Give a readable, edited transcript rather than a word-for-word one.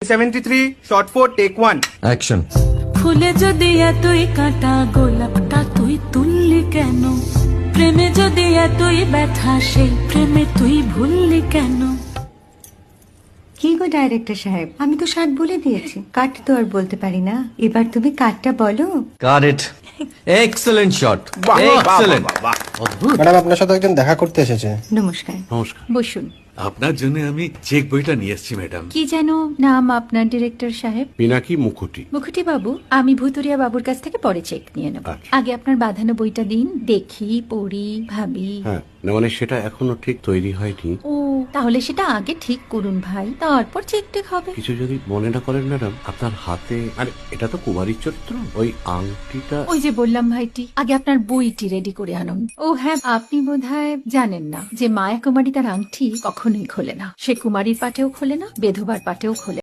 73 shot 4 take 1 action. ফুলে যদি এতই কাঁটা গোলাপটা তুই তুললি কেন? প্রেমে যদি এতই ব্যথা সেই প্রেমে তুই ভুললি কেন? কি গো ডাইরেক্টর সাহেব, আমি তো 60 বলে দিয়েছি, কাট তো আর বলতে পারি না, এবার তুমি কাটটা বলো। Got it. এক্সেলেন্ট শট, বাহ, বাহ, বাহ, এক্সেলেন্ট। বাহ, বাহ। ম্যাডাম আপনার সাথে একজন দেখা করতে এসেছে। নমস্কার, নমস্কার। বসুন। আপনার জন্য আমি চেক বইটা নিয়ে এসেছি ম্যাডাম। কি যেন নাম আপনার ডিরেক্টর সাহেব? পিনাকি মুখোটি। মুখুটি বাবু, আমি ভুতুরিয়া বাবুর কাছ থেকে পরে চেক নিয়ে নেব। আচ্ছা। আগে আপনার বাঁধানো বইটা দিন, দেখি, পড়ি, ভাবি। হ্যাঁ, না মানে সেটা এখনো ঠিক তৈরি হয়নি। ও, তাহলে সেটা আগে ঠিক করুন ভাই, তারপর চেক টেক হবে। কিছু যদি মনে না করেন ম্যাডাম, আপনার হাতে, আরে এটা তো কুমারীর চরিত্র, ওই আংটিটা। ওই যে বললাম ভাইটি, আগে আপনার বইটি রেডি করে আনুন। ও হ্যাঁ, আপনি বোধহয় জানেন না যে মায়া কুমারী তার আংটি কখনোই খোলে না। সে কুমারীর পাটেও খোলে না, বেধবার পাটেও খোলে না।